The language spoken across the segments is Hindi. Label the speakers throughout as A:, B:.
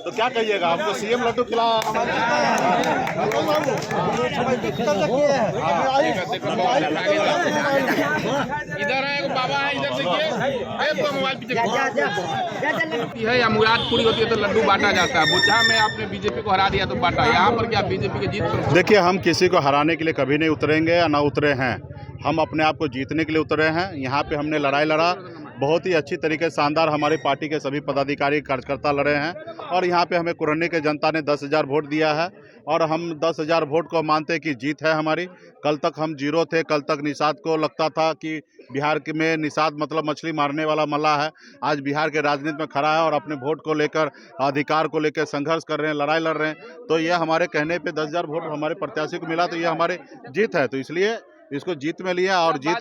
A: तो क्या कहिएगा, हमको सीएम लड्डू खिला।
B: इधर है बाबा है, इधर देखिए मोबाइल है या मुरादपुरी होती है तो लड्डू बांटा जाता है। बोचहा में आपने बीजेपी को हरा दिया तो बांटा, यहाँ पर क्या बीजेपी की जीत पर?
A: देखिए, हम किसी को हराने के लिए कभी नहीं उतरेंगे या ना उतरे हैं। हम अपने आप को जीतने के लिए उतरे हैं। यहाँ पे हमने लड़ाई लड़ा, बहुत ही अच्छी तरीके से शानदार हमारी पार्टी के सभी पदाधिकारी कार्यकर्ता लड़े हैं और यहाँ पे हमें कुरनी के जनता ने 10,000 वोट दिया है और हम 10,000 वोट को मानते हैं कि जीत है हमारी। कल तक हम जीरो थे, कल तक निषाद को लगता था कि बिहार में निषाद मतलब मछली मारने वाला मल्लाह है। आज बिहार के राजनीति में खड़ा है और अपने वोट को लेकर, अधिकार को लेकर संघर्ष कर रहे हैं, लड़ाई लड़ रहे हैं। तो यह हमारे कहने पे 10,000 वोट हमारे प्रत्याशी को मिला, तो यह हमारी जीत है। तो इसलिए इसको जीत में लिया और जीत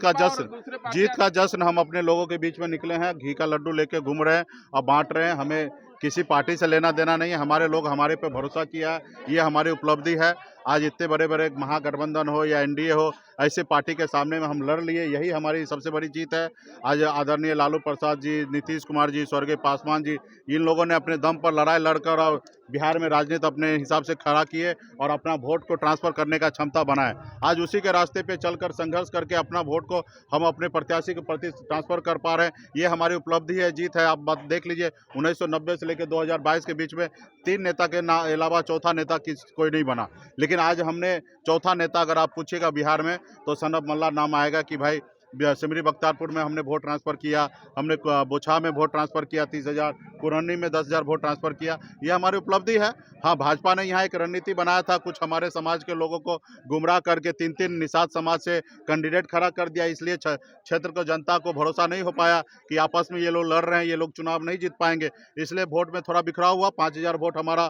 A: का जश्न हम अपने लोगों के बीच में निकले हैं, घी का लड्डू लेके घूम रहे हैं और बांट रहे हैं। हमें किसी पार्टी से लेना देना नहीं है, हमारे लोग हमारे पे भरोसा किया है, ये हमारी उपलब्धि है। आज इतने बड़े बड़े महागठबंधन हो या एनडीए हो, ऐसे पार्टी के सामने में हम लड़ लिए, यही हमारी सबसे बड़ी जीत है। आज आदरणीय लालू प्रसाद जी, नीतीश कुमार जी, स्वर्गीय पासवान जी, इन लोगों ने अपने दम पर लड़ाई लड़कर और बिहार में राजनीति अपने हिसाब से खड़ा किए और अपना वोट को ट्रांसफर करने का क्षमता बनाए। आज उसी के रास्ते पे चलकर संघर्ष करके अपना वोट को हम अपने प्रत्याशी के प्रति ट्रांसफर कर पा रहे हैं, ये हमारी उपलब्धि है, जीत है। आप बात देख लीजिए, 1990 से लेकर 2022 के बीच में 3 नेता के अलावा चौथा नेता कोई नहीं बना, लेकिन आज हमने चौथा नेता अगर आप पूछिएगा बिहार में तो सनब मल्ला नाम आएगा कि भाई सिमरी बख्तियारपुर में हमने वोट ट्रांसफ़र किया, हमने बोचहा में वोट ट्रांसफ़र किया 30,000, कुरनी में 10,000 वोट ट्रांसफ़र किया, ये हमारी उपलब्धि है। हाँ, भाजपा ने यहाँ एक रणनीति बनाया था, कुछ हमारे समाज के लोगों को गुमराह करके 3-3 निषाद समाज से कैंडिडेट खड़ा कर दिया, इसलिए क्षेत्र को जनता को भरोसा नहीं हो पाया कि आपस में ये लोग लड़ रहे हैं, ये लोग चुनाव नहीं जीत पाएंगे, इसलिए वोट में थोड़ा बिखराव हुआ। 5,000 वोट हमारा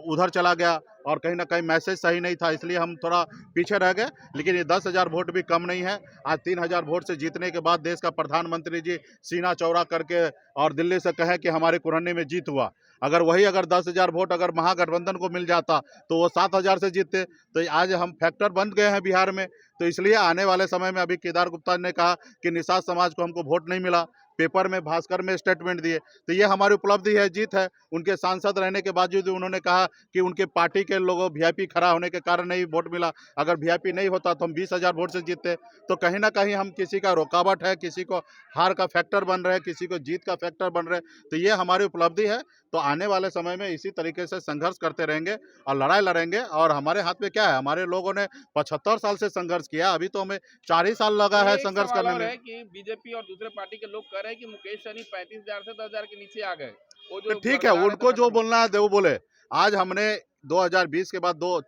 A: उधर चला गया और कहीं ना कहीं मैसेज सही नहीं था, इसलिए हम थोड़ा पीछे रह गए। लेकिन ये 10,000 वोट भी कम नहीं है। आज 3,000 वोट से जीतने के बाद देश का प्रधानमंत्री जी सीना चौड़ा करके और दिल्ली से कहें कि हमारे कुरनी में जीत हुआ, अगर 10,000 वोट अगर महागठबंधन को मिल जाता तो वो 7,000 से जीतते। तो आज हम फैक्टर बन गए हैं बिहार में। तो इसलिए आने वाले समय में, अभी केदार गुप्ता ने कहा कि निषाद समाज को हमको वोट नहीं मिला, पेपर में भास्कर में स्टेटमेंट दिए, तो ये हमारी उपलब्धि है, जीत है। उनके सांसद रहने के बावजूद उन्होंने कहा कि उनके पार्टी के लोगों वीआईपी खड़ा होने के कारण नहीं वोट मिला, अगर वीआईपी नहीं होता तो हम 20,000 वोट से जीतते। तो कहीं ना कहीं हम किसी का रुकावट है, किसी को हार का फैक्टर बन रहे हैं, किसी को जीत का फैक्टर बन रहे हैं, तो ये हमारी उपलब्धि है। तो आने वाले समय में इसी तरीके से संघर्ष करते रहेंगे और लड़ाई लड़ेंगे। और हमारे हाथ में क्या है, हमारे लोगों ने 75 साल से संघर्ष किया, अभी तो हमें 4 ही साल लगा है संघर्ष करने में।
B: कि बीजेपी और दूसरे पार्टी के लोग कह रहे हैं कि मुकेश सहनी 35,000 से 10,000 के नीचे आ गए।
A: तो ठीक है, उनको जो बोलना है वो बोले। आज हमने 2020 के बाद दो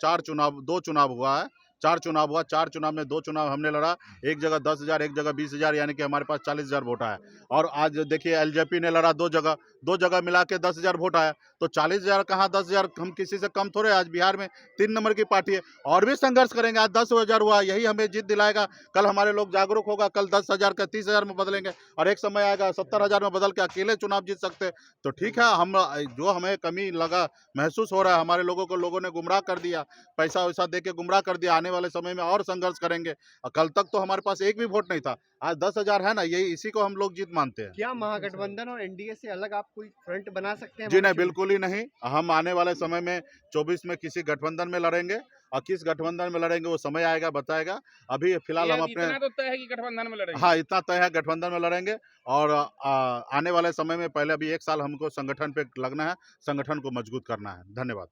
A: चुनाव हुआ है, 4 चुनाव हुआ, 4 चुनाव में 2 चुनाव हमने लड़ा, एक जगह 10,000, एक जगह 20,000, यानी कि हमारे पास 40,000 वोट आया। और आज देखिए एलजेपी ने लड़ा 2 जगह मिला के 10,000 वोट आया। तो 40,000 कहाँ 10,000, हम किसी से कम थोड़े। आज बिहार में 3 नंबर की पार्टी है, और भी संघर्ष करेंगे। आज 10,000 हुआ, यही हमें जीत दिलाएगा। कल हमारे लोग जागरूक होगा, कल 10,000 का 30,000 में बदलेंगे और एक समय आएगा 70,000 में बदल के अकेले चुनाव जीत सकते। तो ठीक है, हम जो हमें कमी लगा महसूस हो रहा है, हमारे लोगों को लोगों ने गुमराह कर दिया, पैसा वैसा दे के गुमराह कर दिया। आने वाले समय में और संघर्ष करेंगे। और कल तक तो हमारे पास एक भी वोट नहीं था, आज 10,000 है ना, यही इसी को हम लोग जीत मानते हैं।
C: क्या महागठबंधन और एनडीए से अलग आप कोई फ्रंट बना सकते हैं?
A: जी नहीं, बिल्कुल ही नहीं। हम आने वाले समय में 24 में किसी गठबंधन में लड़ेंगे, और किस गठबंधन में लड़ेंगे वो समय आएगा बताएगा। अभी फिलहाल हम अपने,
B: इतना तो तय है कि गठबंधन में लड़ेंगे।
A: हाँ, इतना तय है, गठबंधन में लड़ेंगे। और आने वाले समय में पहले अभी 1 साल हमको संगठन पे लगना है, संगठन को मजबूत करना है। धन्यवाद।